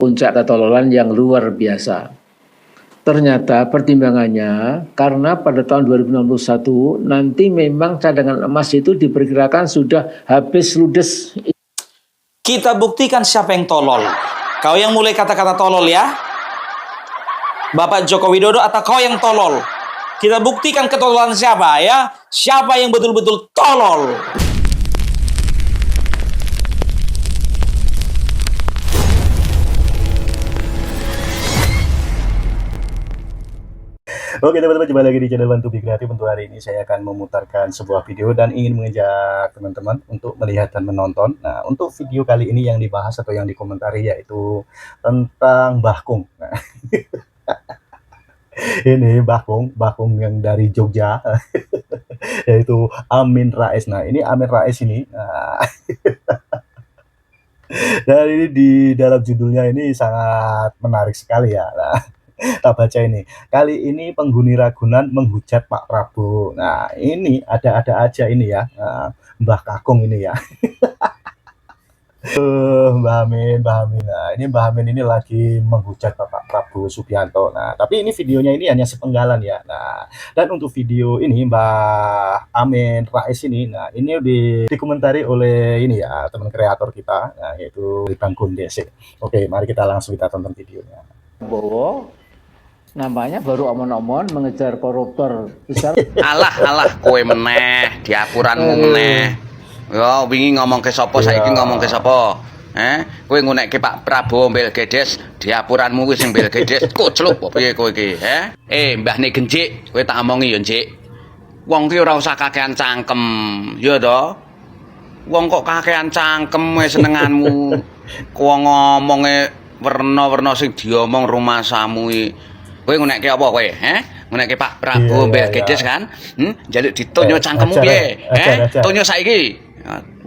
puncak ketololan yang luar biasa. Ternyata pertimbangannya karena pada tahun 2061 nanti memang cadangan emas itu diperkirakan sudah habis ludes. Kita buktikan siapa yang tolol. Kau yang mulai kata-kata tolol ya, Bapak Joko Widodo, atau kau yang tolol? Kita buktikan ketololan siapa ya. Siapa yang betul-betul tolol. Oke teman-teman, kembali lagi di channel Bantu Bi Kreatif. Untuk hari ini saya akan memutarkan sebuah video dan ingin mengajak teman-teman untuk melihat dan menonton. Nah, untuk video kali ini yang dibahas atau yang dikomentari yaitu tentang Mbah Nah, ini Mbah Kung yang dari Jogja, yaitu Amin Rais. Nah, ini Amin Rais ini. Dan ini di dalam judulnya ini sangat menarik sekali ya. Nah, tak baca ini. Kali ini penghuni Ragunan menghujat Pak Prabowo. Nah, ini ada-ada aja ini ya. Mbah Kakung ini ya. Mbah Amin. Nah, ini Mbah Amin ini lagi menghujat Bapak Prabowo Subianto. Nah, tapi ini videonya ini hanya sepenggalan ya. Nah, dan untuk video ini Mbah Amin Rais ini, nah ini dikomentari oleh ini ya, teman kreator kita, nah, yaitu Bang Gondese. Oke, mari kita langsung tonton videonya. Prabowo nampaknya baru omon-omon mengejar koruptor besar. Alah kowe meneh, diapuranmu meneh. Yo wingi ngomong ke sapa, saiki ngomong ke sapa? Kowe ngunekke Pak Prabowo mbel gedes, diapuranmu wis sing mbel gedes. Kocluk piye kowe iki, mbahne Genjik, kowe tak omongi yo, Njik. Wong ki ora usah kakean cangkem, ya to? Wong kok kakean cangkem wis senenganmu. Kowe ngomonge werna-werna sing diomong rumasamu iki. Kowe ngunekke apa kowe? Ngunekke Pak Prabowo mbel gedes kan? Njaluk ditonyo cangkemmu piye? Tonyo saiki.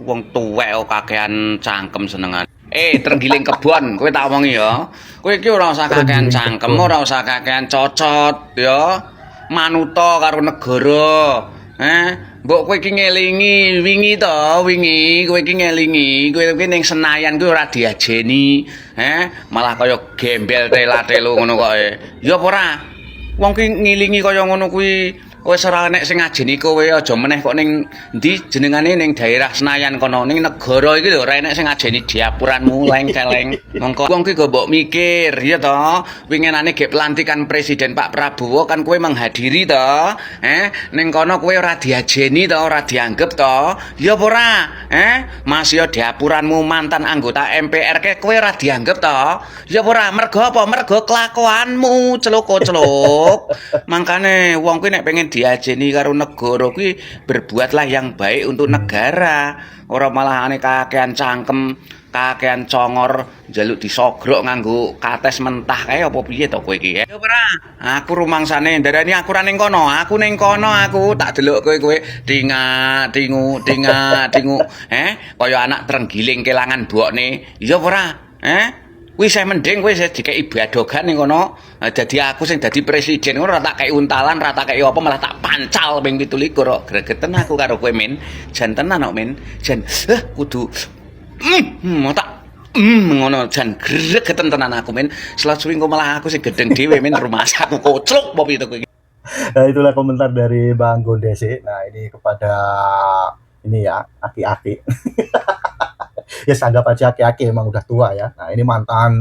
Wong tuwek kok kakean cangkem senengan. Terenggiling kebon, kowe tak omongi ya. Kowe iki ora usah kakean cangkem, ora usah kakean cocot ya. Manuta karo negara. Mbok kowe iki ngelingi wingi to, kowe iki ngelingi, kowe ning Senayan kowe ora diajeni, malah kaya gembel tela-telu ngono kok. Ya apa ora? Wong ki ngilingi kaya ngono kuwi wis ora nek sing ngajeni kowe, aja meneh kok ning ndi jenengane ning daerah Senayan kono, ning negara iki lho ora enek sing ngajeni diapuranmu leng-keleng. Mongko wong ki go mbok mikir ya to, winginane gek pelantikan Presiden Pak Prabowo kan kowe menghadiri to, ning kono kowe ora diajeni to, ora dianggep to. Ya apa ora? Masih diapuranmu mantan anggota MPR ke kowe ora dianggep to. Ya apa ora? Mergo apa? Mergo kelakuanmu celuk-celuk. Mangkane wong kuwi nek pengen diajeni karo negara kuwi berbuatlah yang baik untuk negara, ora malah ane kakean cangkem, kakean congor, njaluk disogrok nganggo kates mentah kae apa piye to kowe iki? Ya ora, aku rumangsane ndarani aku ora ning kono, aku tak delok kowe tingu, kaya anak terenggiling kelangan mbokne. Ya ora, kuwi saya mending kowe dikeki badogan ning kono. Dadi aku sing dadi presiden ora tak kei untalan, ora tak kei apa, malah tak pancal ping 17 kok. Gregeten aku karo kowe, Min. Jan tenan kok, Min. Jan kudu tak ngono jan gregeten tenan aku, Min. Selasuring kok malah aku sing gedeng dhewe, Min. Rumah aku kocluk apa piye to kowe iki. Nah, itulah komentar dari Bang Gondese. Nah, ini kepada ini ya, aki-aki. Ya anggap aja aki-aki, emang udah tua ya. Nah, ini mantan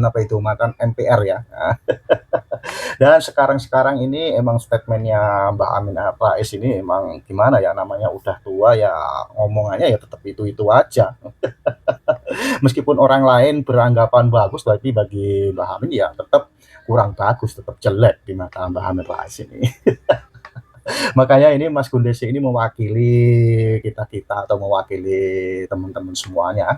MPR ya. Nah, dan sekarang ini emang statementnya Mbak Amin Rais ini emang gimana ya, namanya udah tua ya, ngomongannya ya tetap itu aja. Meskipun orang lain beranggapan bagus, tapi bagi Mbak Amin ya tetap kurang bagus, tetap jelek di mata Mbak Amin Rais ini. Makanya ini Mas Gondese ini mewakili kita atau mewakili teman-teman semuanya.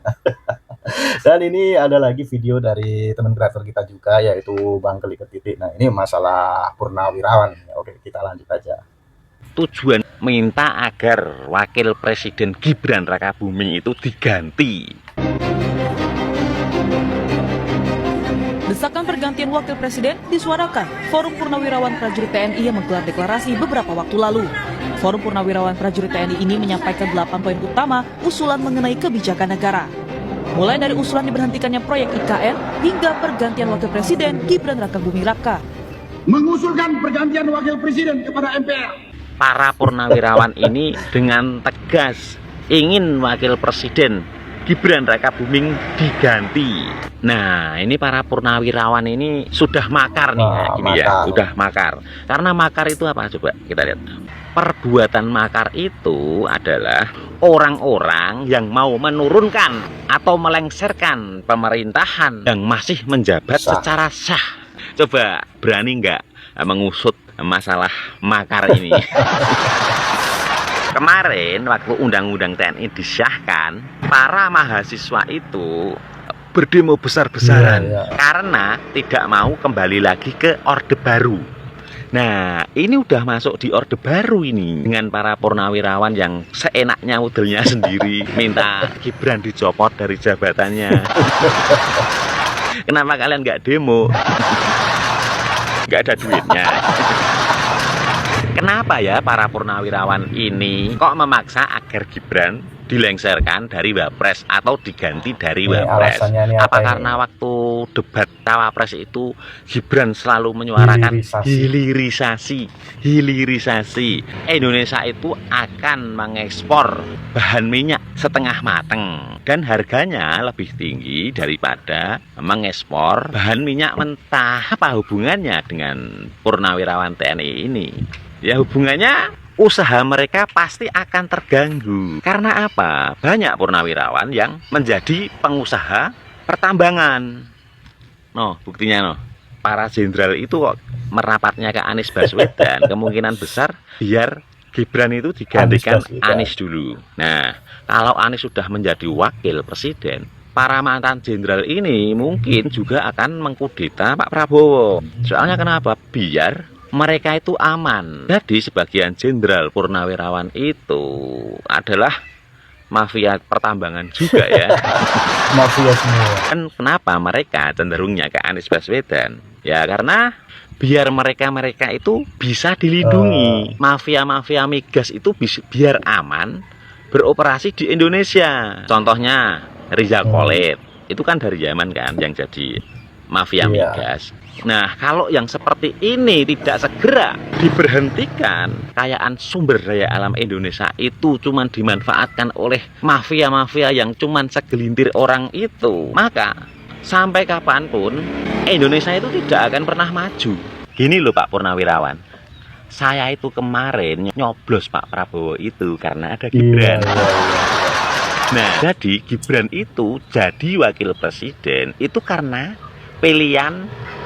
Dan ini ada lagi video dari teman kreator kita juga, yaitu Bang Klik Titik. Nah, ini masalah Purnawirawan. Oke, kita lanjut aja. Tujuan minta agar Wakil Presiden Gibran Rakabuming itu diganti. Desakan pergantian wakil presiden disuarakan Forum Purnawirawan Prajurit TNI yang menggelar deklarasi beberapa waktu lalu. Forum Purnawirawan Prajurit TNI ini menyampaikan 8 poin utama usulan mengenai kebijakan negara. mulai dari usulan diberhentikannya proyek IKN hingga pergantian Wakil Presiden Gibran Rakabuming Raka. Mengusulkan pergantian Wakil Presiden kepada MPR. Para purnawirawan ini dengan tegas ingin Wakil Presiden Gibran Rakabuming diganti. Nah, ini para purnawirawan ini sudah makar nih, udah makar. Karena makar itu apa? Coba kita lihat. Perbuatan makar itu adalah orang-orang yang mau menurunkan atau melengsarkan pemerintahan yang masih menjabat secara sah. Coba berani nggak mengusut masalah makar ini? Kemarin waktu Undang-Undang TNI disahkan, para mahasiswa itu berdemo besar-besaran karena tidak mau kembali lagi ke Orde Baru. Nah, ini udah masuk di Orde Baru ini dengan para purnawirawan yang seenaknya udelnya sendiri minta Gibran dicopot dari jabatannya. Kenapa kalian nggak demo? Nggak ada duitnya. Kenapa ya para purnawirawan ini kok memaksa agar Gibran dilengsarkan dari Wapres atau diganti dari Wapres? Apa karena waktu debat Cawapres itu Gibran selalu menyuarakan hilirisasi. Indonesia itu akan mengekspor bahan minyak setengah mateng dan harganya lebih tinggi daripada mengekspor bahan minyak mentah. Apa hubungannya dengan purnawirawan TNI ini? Ya hubungannya usaha mereka pasti akan terganggu. Karena apa? Banyak purnawirawan yang menjadi pengusaha pertambangan. No, buktinya no. Para jenderal itu kok merapatnya ke Anies Baswedan, kemungkinan besar biar Gibran itu digantikan Anies dulu. Nah, kalau Anies sudah menjadi wakil presiden, para mantan jenderal ini mungkin juga akan mengkudeta Pak Prabowo. Soalnya kenapa? Biar mereka itu aman. Jadi sebagian jenderal purnawirawan itu adalah mafia pertambangan juga ya. Mafia semua. Kan kenapa mereka cenderungnya ke Anies Baswedan? Ya karena biar mereka itu bisa dilindungi. Mafia-mafia migas itu biar aman beroperasi di Indonesia. Contohnya Rizal Kolit. Itu kan dari zaman kan yang jadi mafia migas. Nah, kalau yang seperti ini tidak segera diberhentikan, kekayaan sumber daya alam Indonesia itu cuma dimanfaatkan oleh mafia-mafia yang cuma segelintir orang itu, maka sampai kapanpun Indonesia itu tidak akan pernah maju. Gini loh Pak Purnawirawan, saya itu kemarin nyoblos Pak Prabowo itu karena ada Gibran. Nah, jadi Gibran itu jadi wakil presiden itu karena pilihan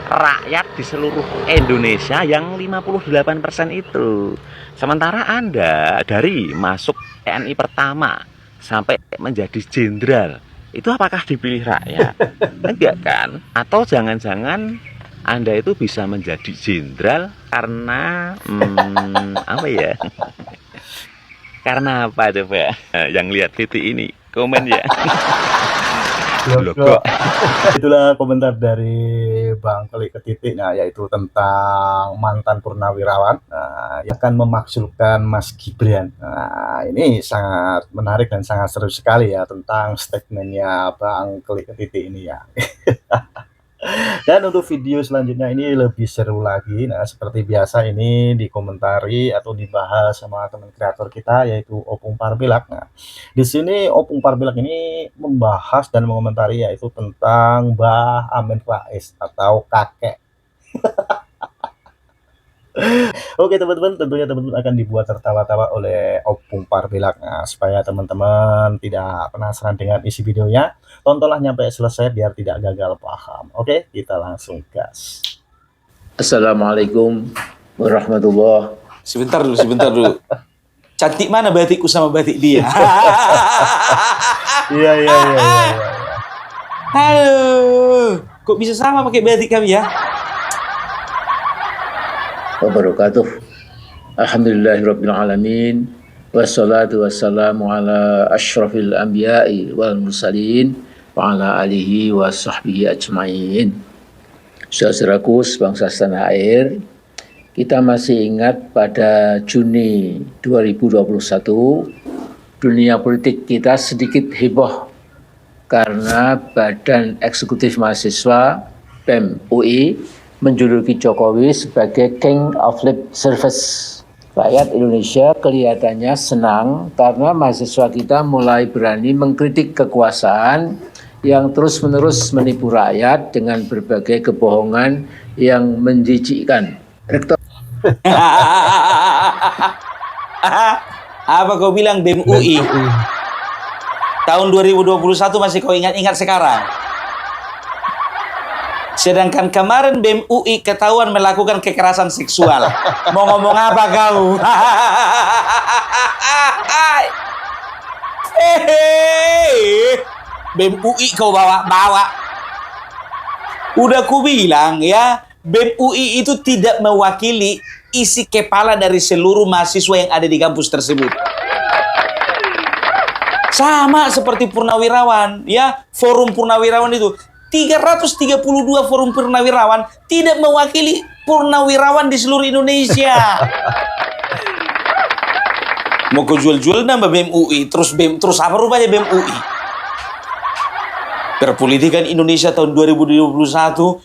rakyat di seluruh Indonesia yang 58% itu. Sementara Anda dari masuk TNI pertama sampai menjadi jenderal, itu apakah dipilih rakyat? Enggak kan? Atau jangan-jangan Anda itu bisa menjadi jenderal karena apa ya? Karena apa coba? Yang lihat titik ini komen ya. Logo. Itulah komentar dari Bang Klik ke Titik, nah yaitu tentang mantan purnawirawan yang akan memakzulkan Mas Gibran. Nah ini sangat menarik dan sangat seru sekali ya tentang statementnya Bang Klik ke Titik ini ya. Dan untuk video selanjutnya ini lebih seru lagi. Nah, seperti biasa ini dikomentari atau dibahas sama teman kreator kita yaitu Opung Parbilak. Nah, di sini Opung Parbilak ini membahas dan mengomentari yaitu tentang Mbah Amin Rais atau kakek. Oke teman-teman, tentunya teman-teman akan dibuat tertawa-tawa oleh Opung Parbilak. Nah, supaya teman-teman tidak penasaran dengan isi videonya, tontonlah nyampe selesai biar tidak gagal paham. Oke, kita langsung gas. Assalamualaikum warahmatullahi. Sebentar dulu. Cantik mana batikku sama batik dia? Iya. Halo, kok bisa sama pakai batik kami ya? Wabarakatuh. Alhamdulillahirabbil alamin wassalatu wassalamu ala asyrafil anbiya'i wal mursalin wa ala alihi wa sahbihi ajmain. Saudaraku sebangsa setanah air, kita masih ingat pada Juni 2021 dunia politik kita sedikit heboh karena Badan Eksekutif Mahasiswa BEM UI menjuluki Jokowi sebagai King of Lip Service. Rakyat Indonesia kelihatannya senang karena mahasiswa kita mulai berani mengkritik kekuasaan yang terus-menerus menipu rakyat dengan berbagai kebohongan yang menjijikkan. Rektor Apa kau bilang BEM UI? Tahun 2021 masih kau ingat-ingat sekarang? Sedangkan kemarin BEM UI ketahuan melakukan kekerasan seksual. Mau ngomong apa kau? BEM UI kau bawa-bawa. Udah ku bilang ya, BEM UI itu tidak mewakili isi kepala dari seluruh mahasiswa yang ada di kampus tersebut. Sama seperti Purnawirawan, ya, forum Purnawirawan itu. 332 forum purnawirawan tidak mewakili purnawirawan di seluruh Indonesia. Mau kau jual-jual nama BEM UI, terus apa rupanya BEM UI? Perpolitikan Indonesia tahun 2021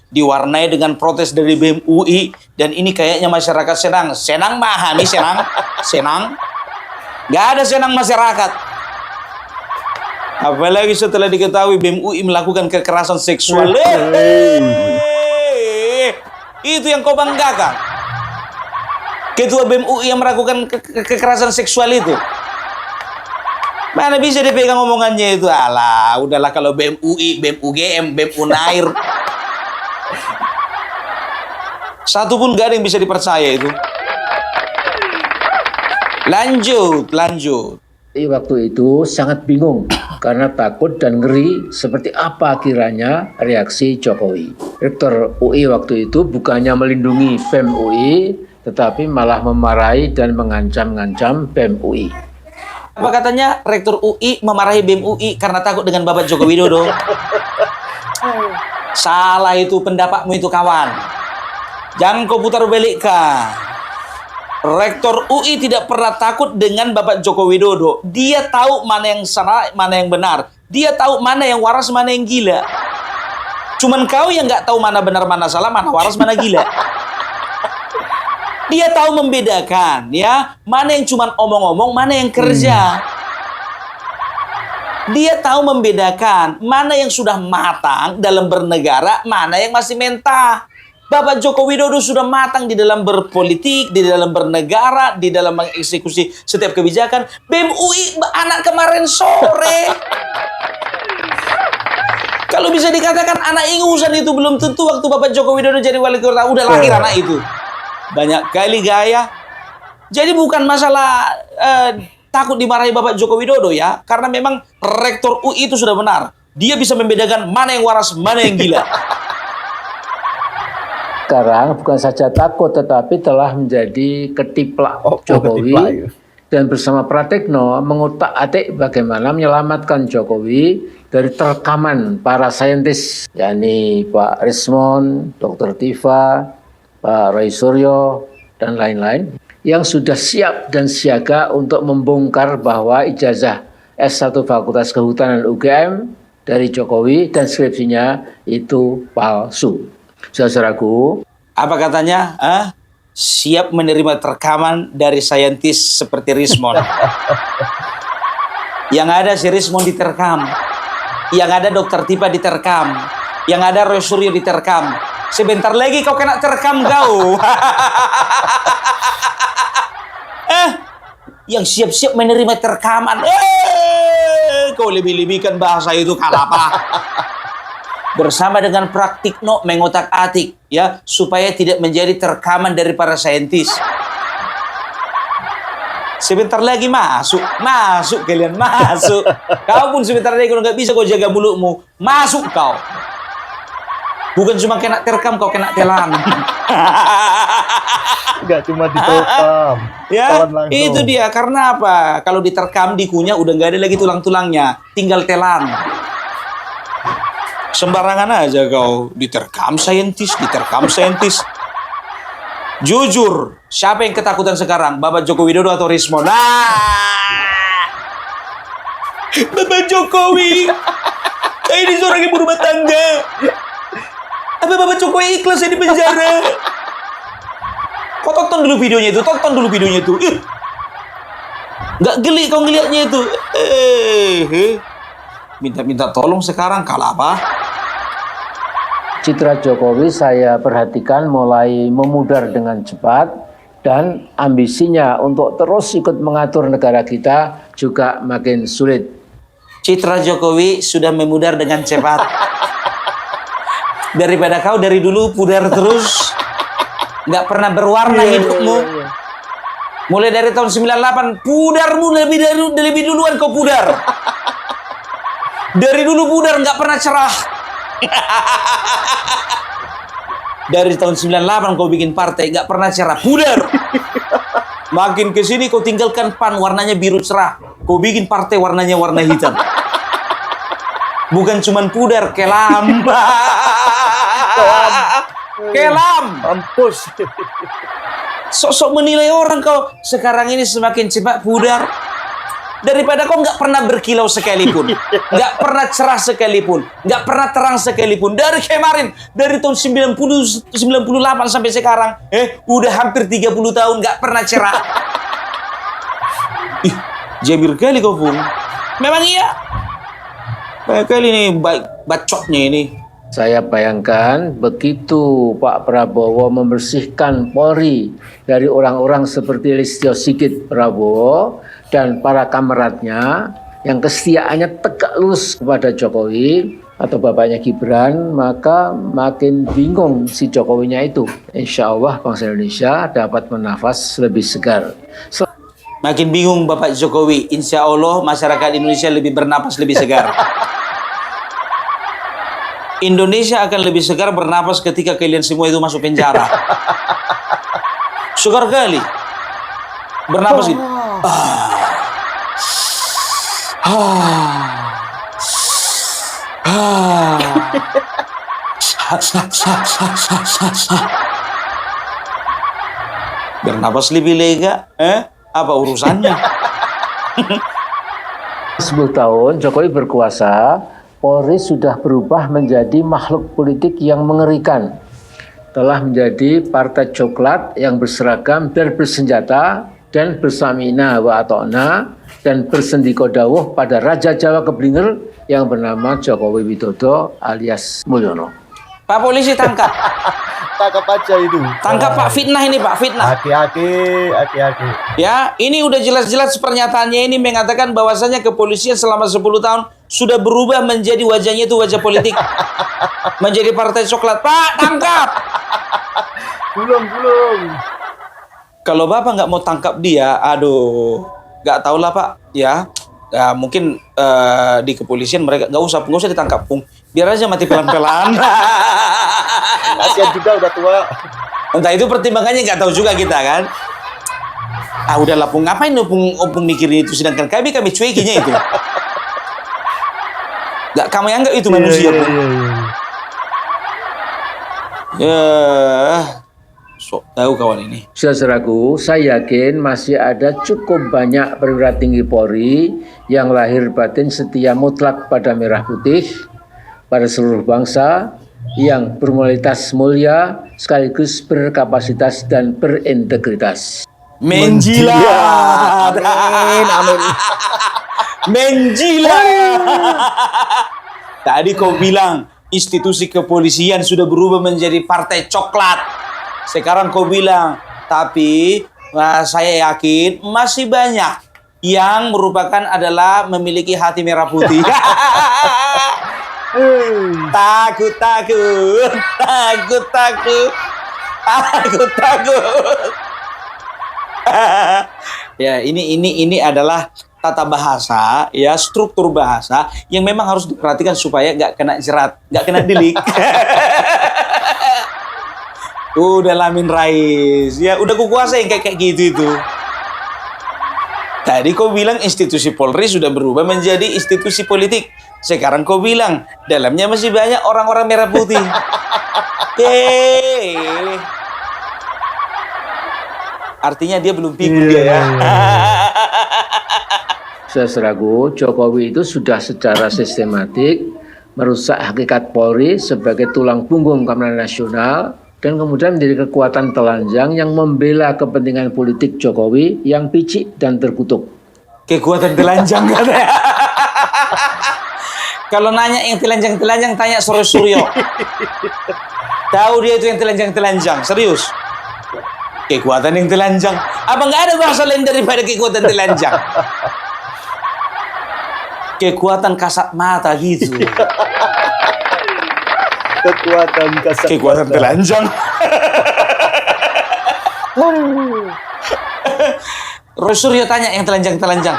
diwarnai dengan protes dari BEM UI, dan ini kayaknya masyarakat senang memahami, senang. Gak ada senang masyarakat. Apalagi setelah diketahui BEM UI melakukan kekerasan seksual. Itu yang kau banggakan. Ketua BEM UI yang melakukan kekerasan seksual itu. Mana bisa dipegang omongannya itu? Alah, udahlah kalau BEM UI, BEM UGM, BEM UNAIR. Satu pun gak ada yang bisa dipercaya itu. Lanjut. Waktu itu sangat bingung karena takut dan ngeri seperti apa kiranya reaksi Jokowi. Rektor UI waktu itu bukannya melindungi BEM UI, tetapi malah memarahi dan mengancam-ngancam BEM UI. Apa katanya Rektor UI memarahi BEM UI karena takut dengan Bapak Joko Widodo? Salah itu pendapatmu itu kawan. Jangan kau putar balikkan. Rektor UI tidak pernah takut dengan Bapak Joko Widodo. Dia tahu mana yang salah, mana yang benar. Dia tahu mana yang waras, mana yang gila. Cuman kau yang nggak tahu mana benar, mana salah, mana waras, mana gila. Dia tahu membedakan, ya, mana yang cuman omong-omong, mana yang kerja. Dia tahu membedakan mana yang sudah matang dalam bernegara, mana yang masih mentah. Bapak Joko Widodo sudah matang di dalam berpolitik, di dalam bernegara, di dalam mengeksekusi setiap kebijakan. BEM UI anak kemarin sore. Kalau bisa dikatakan anak ingusan itu belum tentu waktu Bapak Joko Widodo jadi wali kota udah lahir anak itu. Banyak kali gaya. Jadi bukan masalah takut dimarahi Bapak Joko Widodo ya, karena memang Rektor UI itu sudah benar. Dia bisa membedakan mana yang waras, mana yang gila. Sekarang bukan saja takut tetapi telah menjadi ketiplak Jokowi dan bersama Pratekno mengutak-atik bagaimana menyelamatkan Jokowi dari terkaman para saintis, yakni Pak Rismon, Dr. Tifa, Pak Roy Suryo, dan lain-lain yang sudah siap dan siaga untuk membongkar bahwa ijazah S1 Fakultas Kehutanan UGM dari Jokowi dan skripsinya itu palsu. Saudaraku, apa katanya? Siap menerima rekaman dari saintis seperti Rismon. Yang ada si Rismon diterkam, yang ada Dr. Tipa diterkam, yang ada Roy Suryo diterkam. Sebentar lagi kau kena terkam kau. Yang siap-siap menerima terkaman. Kau lebih-lebihkan bahasa itu kalapa. Bersama dengan Praktikno mengotak-atik ya supaya tidak menjadi terkaman dari para saintis. Sebentar lagi masuk kalian masuk. Kau pun sebentar lagi kalau nggak bisa kau jaga mulutmu, masuk kau. Bukan cuma kena terkam, kau kena telan. Nggak cuma diterkam. Ya, itu dia. Karena apa? Kalau diterkam dikunyah udah nggak ada lagi tulang-tulangnya, tinggal telan. Sembarangan aja kau diterkam saintis. Jujur, siapa yang ketakutan sekarang? Bapak Joko Widodo atau Rismon? Bapak Jokowi. Ini seorang ibu rumah tangga. Apa Bapak Jokowi ikhlas saya di penjara? Kau tonton dulu videonya itu, Ih. Nggak geli kau ngeliatnya itu. Minta-minta tolong sekarang kalah apa? Citra Jokowi saya perhatikan mulai memudar dengan cepat dan ambisinya untuk terus ikut mengatur negara kita juga makin sulit. Citra Jokowi sudah memudar dengan cepat. Daripada kau dari dulu pudar terus, nggak pernah berwarna hidupmu. Mulai dari tahun 98 pudarmu lebih duluan kau pudar. Dari dulu pudar nggak pernah cerah. Dari tahun 98 kau bikin partai nggak pernah cerah, pudar. Makin kesini kau tinggalkan PAN warnanya biru cerah, kau bikin partai warnanya warna hitam. Bukan cuman pudar, kelam. Kelam. Mampus. Sok-sok menilai orang kau sekarang ini semakin cepat pudar. Daripada kau nggak pernah berkilau sekalipun, nggak pernah cerah sekalipun, nggak pernah terang sekalipun. Dari kemarin, dari tahun 98 sampai sekarang, udah hampir 30 tahun nggak pernah cerah. Ih, jabir kali kau pun. Memang iya. Banyak kali nih bacotnya ini. Saya bayangkan begitu Pak Prabowo membersihkan Polri dari orang-orang seperti Listio Sigit Prabowo dan para kameratnya yang kesetiaannya tegak lurus kepada Jokowi atau bapaknya Gibran, maka makin bingung si Jokowinya itu. Insya Allah bangsa Indonesia dapat bernafas lebih segar. Makin bingung Bapak Jokowi, insya Allah masyarakat Indonesia lebih bernapas lebih segar. Indonesia akan lebih segar bernapas ketika kalian semua itu masuk penjara. Segar kali. Bernapas gitu. Bernapas lebih lega. Apa urusannya? 10 tahun Jokowi berkuasa, Polri sudah berubah menjadi makhluk politik yang mengerikan. Telah menjadi partai coklat yang berseragam dan bersenjata dan bersamina wa ata'na dan bersendiko dawuh pada Raja Jawa Keblinger yang bernama Jokowi Widodo alias Mulyono. Pak polisi tangkap. Tangkap aja itu. Tangkap Pak, fitnah ini Pak, fitnah. Hati-hati. Ya, ini udah jelas-jelas pernyataannya ini mengatakan bahwasanya kepolisian selama 10 tahun sudah berubah menjadi wajahnya itu wajah politik. Menjadi partai coklat. Pak, tangkap. Belum. Kalau Bapak nggak mau tangkap dia, aduh, nggak tahu lah Pak, ya. Ya mungkin di kepolisian mereka nggak usah ditangkap, Pung. Biar aja mati pelan-pelan. Kasihan juga udah tua. Entah itu pertimbangannya nggak tahu juga kita kan. Ah udahlah Pung, ngapain Pung mikirin itu, sedangkan kami cuekinya itu. Nggak kamu yang nggak itu manusia Pung. Ya, sok tahu kawan ini. Saudaraku, saya yakin masih ada cukup banyak perwira tinggi Polri yang lahir batin setia mutlak pada merah putih, pada seluruh bangsa, yang bermoralitas mulia sekaligus berkapasitas dan berintegritas. Menjilat. Amin. Menjilat. Tadi kau bilang institusi kepolisian sudah berubah menjadi partai coklat. Sekarang kau bilang, tapi saya yakin masih banyak yang merupakan adalah memiliki hati merah putih. Takut. Ya, ini adalah tata bahasa, ya, struktur bahasa yang memang harus diperhatikan supaya nggak kena jerat, nggak kena delik. Udah Lamin Rais, ya udah kukuasain kayak gitu itu. Tadi kau bilang institusi Polri sudah berubah menjadi institusi politik. Sekarang kau bilang dalamnya masih banyak orang-orang merah putih. Artinya dia belum pikir dia ya. Saudaraku, Jokowi itu sudah secara sistematik merusak hakikat Polri sebagai tulang punggung keamanan nasional, dan kemudian menjadi kekuatan telanjang yang membela kepentingan politik Jokowi yang picik dan terkutuk. Kekuatan telanjang katanya. Kalau nanya yang telanjang-telanjang, tanya Suryo. Tahu dia itu yang telanjang-telanjang, serius. Kekuatan yang telanjang. Apa nggak ada bahasa lain daripada kekuatan telanjang? Kekuatan kasat mata gitu. Kekuatan telanjang. Suryo tanya yang telanjang-telanjang.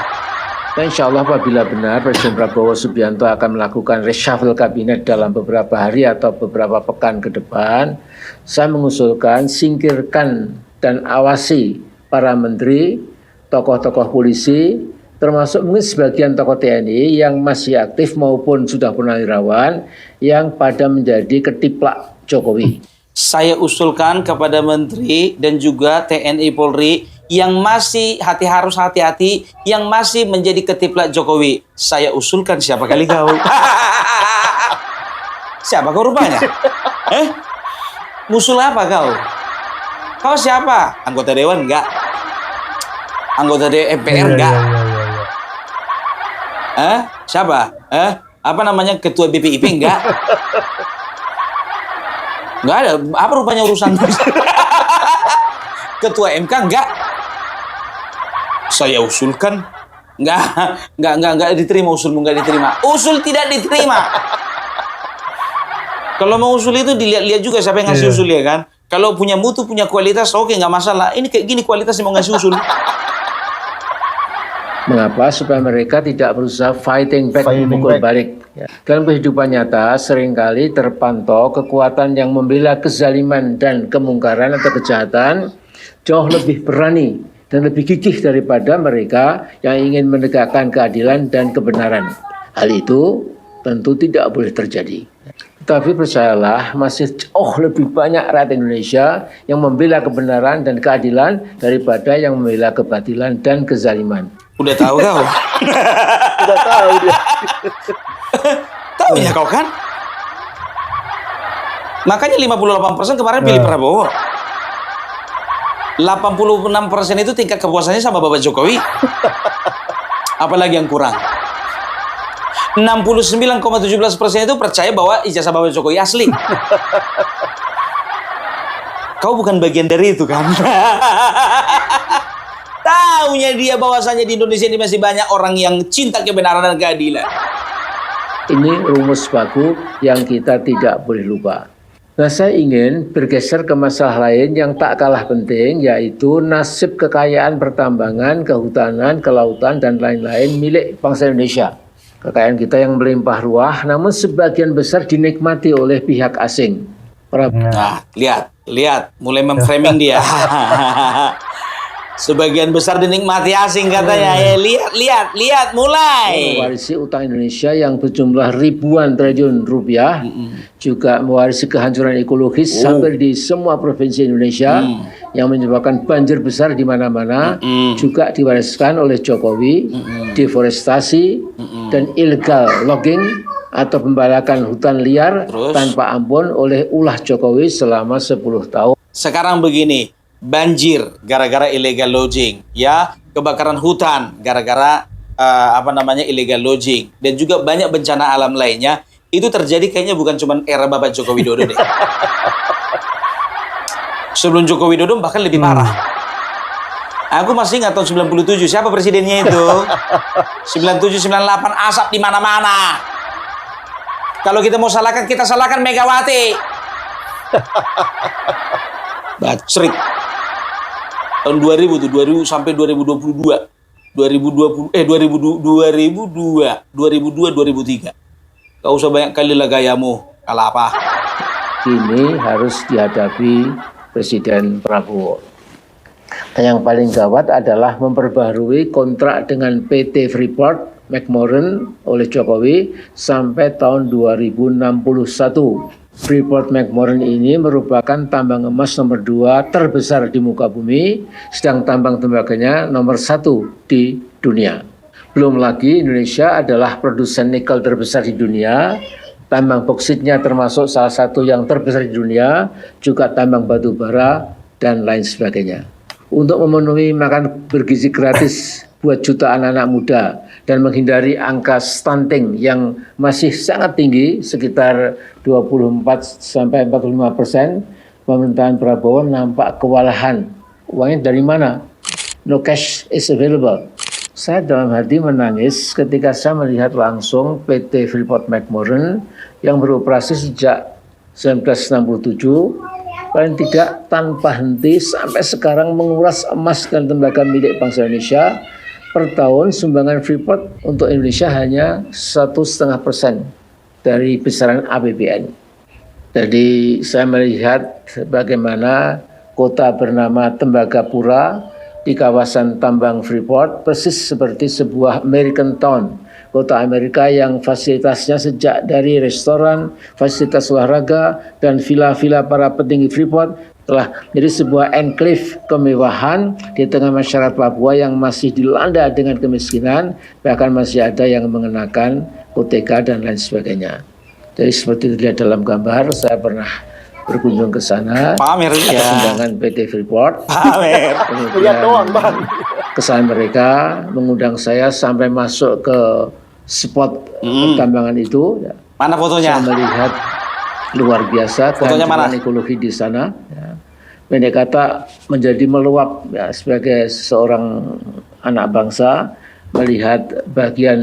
Dan insya Allah apabila benar Presiden Prabowo Subianto akan melakukan reshuffle kabinet dalam beberapa hari atau beberapa pekan ke depan, saya mengusulkan singkirkan dan awasi para menteri, tokoh-tokoh polisi, termasuk mungkin sebagian tokoh TNI yang masih aktif maupun sudah purnawirawan yang pada menjadi ketiplak Jokowi. Saya usulkan kepada menteri dan juga TNI Polri yang masih harus hati-hati, yang masih menjadi ketiplak Jokowi. Saya usulkan, siapa kali kau? Siapa kau rupanya? Musul apa kau? Kau siapa? Anggota dewan enggak? Anggota MPR enggak? Siapa? Apa namanya, ketua BPIP enggak? Enggak ada. Apa rupanya urusan? Ketua MK enggak? Saya usulkan. Enggak diterima usulmu, enggak diterima. Usul tidak diterima. Kalau mau usul itu dilihat-lihat juga siapa yang ngasih usul, ya kan? Kalau punya mutu, punya kualitas, oke, nggak masalah. Ini kayak gini kualitasnya mau ngasih usul. Mengapa? Supaya mereka tidak berusaha fighting back, memukul balik. Ya. Dalam kehidupan nyata seringkali terpantau kekuatan yang membela kezaliman dan kemungkaran atau kejahatan jauh lebih berani dan lebih gigih daripada mereka yang ingin menegakkan keadilan dan kebenaran. Hal itu tentu tidak boleh terjadi. Tapi percayalah, masih jauh lebih banyak rakyat Indonesia yang membela kebenaran dan keadilan daripada yang membela kebatilan dan kezaliman. Udah tahu kau? Udah tahu dia. Tahu ya kau kan? Makanya 58% kemarin pilih Prabowo. 86% itu tingkat kepuasannya sama Bapak Jokowi. Apalagi yang kurang? 69,17% itu percaya bahwa ijazah Bapak Jokowi asli. Kau bukan bagian dari itu kan? Taunya dia bahwasanya di Indonesia ini masih banyak orang yang cinta kebenaran dan keadilan. Ini rumus baku yang kita tidak boleh lupa. Nah, saya ingin bergeser ke masalah lain yang tak kalah penting, yaitu nasib kekayaan pertambangan, kehutanan, kelautan, dan lain-lain milik bangsa Indonesia. Kekayaan kita yang melimpah ruah, namun sebagian besar dinikmati oleh pihak asing. Nah, lihat, mulai memframing dia. Sebagian besar dinikmati asing katanya. Lihat, mulai. Mewarisi utang Indonesia yang berjumlah ribuan triliun rupiah, juga mewarisi kehancuran ekologis hampir di semua provinsi Indonesia, yang menyebabkan banjir besar di mana-mana, juga diwariskan oleh Jokowi, deforestasi dan illegal logging atau pembalakan hutan liar tanpa ampun oleh ulah Jokowi selama 10 tahun. Sekarang begini. Banjir gara-gara illegal logging, ya, kebakaran hutan gara-gara illegal logging, dan juga banyak bencana alam lainnya. Itu terjadi kayaknya bukan cuma era Bapak Joko Widodo deh. Sebelum Joko Widodo bahkan lebih parah. Aku masih ingat tahun 97, siapa presidennya itu? 97, 98, asap di mana-mana. Kalau kita mau salahkan, kita salahkan Megawati. Bacrik. Tahun 2000 tuh, 2000 sampai 2022. 2003. Gak usah banyak kali lah gayamu. Kalah apa? Ini harus dihadapi Presiden Prabowo. Dan yang paling gawat adalah memperbaharui kontrak dengan PT Freeport McMoran oleh Jokowi sampai tahun 2061. Freeport McMoran ini merupakan tambang emas nomor 2 terbesar di muka bumi, sedang tambang tembaganya nomor 1 di dunia. Belum lagi Indonesia adalah produsen nikel terbesar di dunia, Tambang boksitnya termasuk salah satu yang terbesar di dunia, juga tambang batu bara, dan lain sebagainya. Untuk memenuhi makan bergizi gratis buat jutaan anak muda dan menghindari angka stunting yang masih sangat tinggi, sekitar 24-45%, pemerintahan Prabowo nampak kewalahan. Uangnya dari mana? No cash is available. Saya dalam hati menangis ketika saya melihat langsung PT Freeport McMoran yang beroperasi sejak 1967, paling tidak tanpa henti sampai sekarang menguras emas dan tembaga milik bangsa Indonesia. Per tahun sumbangan Freeport untuk Indonesia hanya 1,5% dari besaran APBN. Jadi saya melihat bagaimana kota bernama Tembagapura di kawasan tambang Freeport persis seperti sebuah American Town, kota Amerika yang fasilitasnya sejak dari restoran, fasilitas olahraga, dan villa-villa para petinggi Freeport telah menjadi sebuah enclave kemewahan di tengah masyarakat Papua yang masih dilanda dengan kemiskinan, bahkan masih ada yang mengenakan koteka dan lain sebagainya. Jadi seperti terlihat dalam gambar, saya pernah berkunjung ke sana Pamer atas ya. undangan PT Freeport. Pamer. Lihat doang, Bang. Kesan mereka mengundang saya sampai masuk ke spot pertambangan itu. Mana fotonya? Saya melihat luar biasa Fotonya mana? kehancuran ekologi di sana. Ya. Pendek kata menjadi meluap ya, sebagai seorang anak bangsa melihat bagian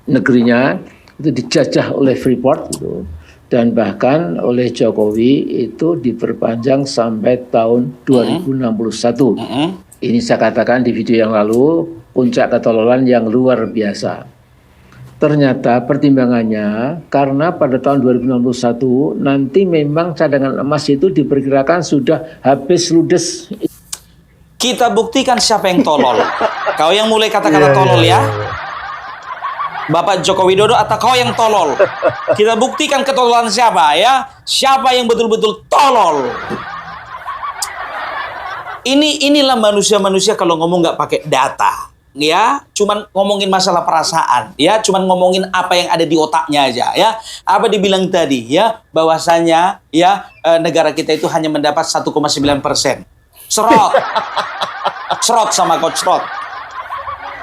negerinya itu dijajah oleh Freeport gitu. Dan bahkan oleh Jokowi itu diperpanjang sampai tahun 2061. Ini saya katakan di video yang lalu, puncak ketololan yang luar biasa. Ternyata pertimbangannya karena pada tahun 2061 nanti memang cadangan emas itu diperkirakan sudah habis ludes. Kita buktikan siapa yang tolol. Kau yang mulai kata-kata tolol ya. Bapak Joko Widodo atau kau yang tolol. Kita buktikan ketololan siapa ya. Siapa yang betul-betul tolol. Inilah manusia-manusia kalau ngomong nggak pakai data. Ya, cuman ngomongin masalah perasaan, ya, cuman ngomongin apa yang ada di otaknya aja, ya. Apa dibilang tadi, ya, bahwasanya, ya, negara kita itu hanya mendapat 1,9%. Serot, serot sama kau serot.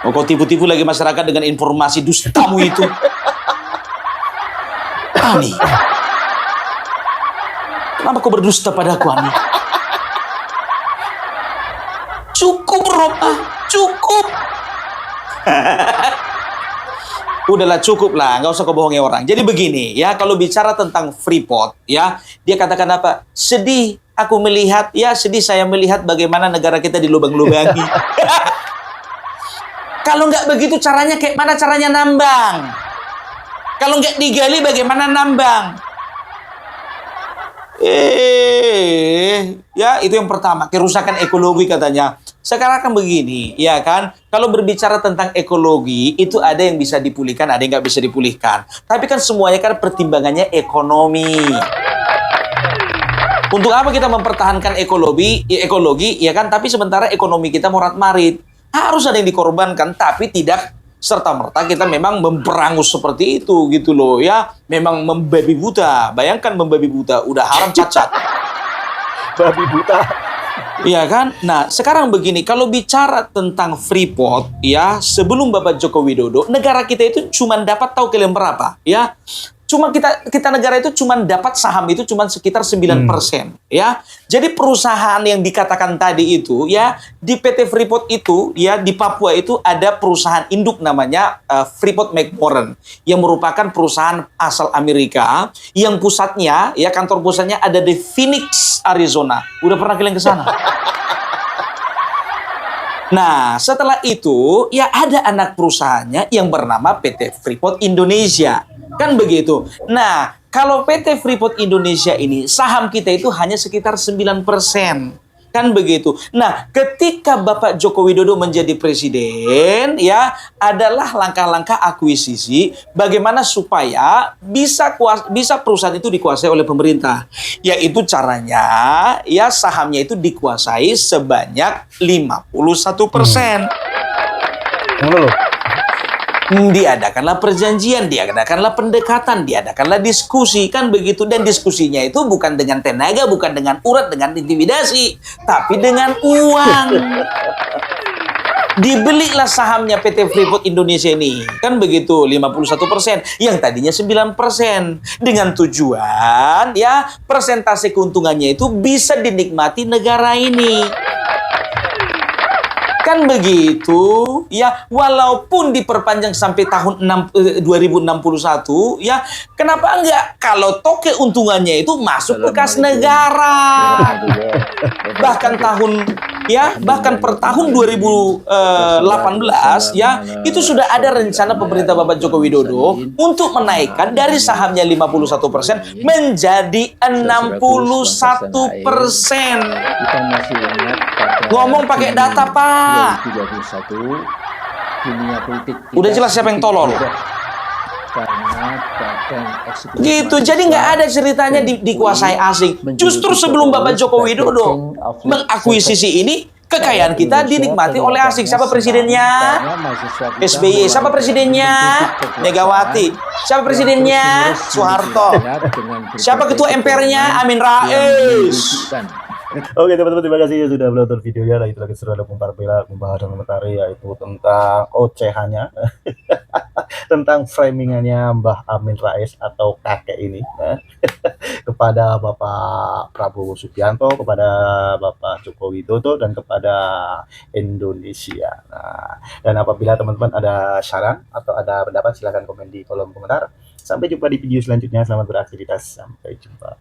Oh, kau tipu-tipu lagi masyarakat dengan informasi dustamu itu. Ani, kenapa kau berdusta padaku, Ani? Cukup, Ropa, cukup. Udahlah cukup lah, nggak usah kau bohongi orang. Jadi begini ya, kalau bicara tentang Freeport ya, dia katakan apa? Sedih aku melihat, ya sedih saya melihat bagaimana negara kita dilubang-lubangi. Kalau nggak begitu caranya, kayak mana caranya nambang? Kalau nggak digali bagaimana nambang? Ya itu yang pertama, kerusakan ekologi katanya. Sekarang kan begini, ya kan? Kalau berbicara tentang ekologi, itu ada yang bisa dipulihkan, ada yang nggak bisa dipulihkan. Tapi kan semuanya kan pertimbangannya ekonomi. Untuk apa kita mempertahankan ekologi, ya kan? Tapi sementara ekonomi kita morat-marit. Harus ada yang dikorbankan, tapi tidak serta-merta kita memang memberangus seperti itu, gitu loh, ya. Memang membabi buta. Bayangkan membabi buta, udah haram cacat. Babi buta. Iya kan? Nah, sekarang begini, kalau bicara tentang Freeport, ya, sebelum Bapak Joko Widodo, negara kita itu cuma dapat, tahu kalian berapa? Ya, cuma kita negara itu cuma dapat saham itu cuma sekitar 9%, ya. Jadi perusahaan yang dikatakan tadi itu, ya, di PT Freeport itu, ya, di Papua itu ada perusahaan induk namanya Freeport McMoran, yang merupakan perusahaan asal Amerika, yang pusatnya, ya, kantor pusatnya ada di Phoenix, Arizona. Udah pernah kalian ke sana? Nah, setelah itu, ya ada anak perusahaannya yang bernama PT Freeport Indonesia. Kan begitu. Nah, kalau PT Freeport Indonesia ini, saham kita itu hanya sekitar 9%. Kan begitu. Nah, ketika Bapak Joko Widodo menjadi presiden, ya, adalah langkah-langkah akuisisi bagaimana supaya bisa perusahaan itu dikuasai oleh pemerintah. Yaitu caranya, ya, sahamnya itu dikuasai sebanyak 51%. Diadakanlah perjanjian, diadakanlah pendekatan, diadakanlah diskusi, kan begitu. Dan diskusinya itu bukan dengan tenaga, bukan dengan urat, dengan intimidasi, tapi dengan uang. Dibelilah sahamnya PT Freeport Indonesia ini, kan begitu, 51%, yang tadinya 9%, dengan tujuan ya persentase keuntungannya itu bisa dinikmati negara ini. Kan begitu, ya, walaupun diperpanjang sampai tahun 2061, ya, kenapa enggak? Kalau toh keuntungannya itu masuk ke kas negara. Bahkan per tahun 2018, ya, itu sudah ada rencana pemerintah Bapak Joko Widodo untuk menaikkan dari sahamnya 51% menjadi 61%. Kita masih ingat pada Ngomong pakai data, Pak. 2021 dunia politik kita Udah jelas siapa yang tolol. karena badan eksekutif Gitu, jadi nggak ada ceritanya dikuasai asing. Justru sebelum Bapak Joko Widodo mengakuisisi ini, kekayaan kita dinikmati oleh asing. Siapa presidennya? SBY. Siapa presidennya? Megawati. Siapa presidennya? Soeharto. Siapa ketua MPR-nya? Amin Rais. Oke teman-teman, terima kasih sudah menonton videonya. Nah, itu lagi seru ada pembahasan komentari, yaitu tentang ocehannya tentang framingannya Mbah Amin Rais atau kakek ini kepada Bapak Prabowo Subianto, kepada Bapak Joko Widodo, dan kepada Indonesia. Nah, dan apabila teman-teman ada saran atau ada pendapat, silahkan komen di kolom komentar. Sampai jumpa di video selanjutnya. Selamat beraktivitas. Sampai jumpa.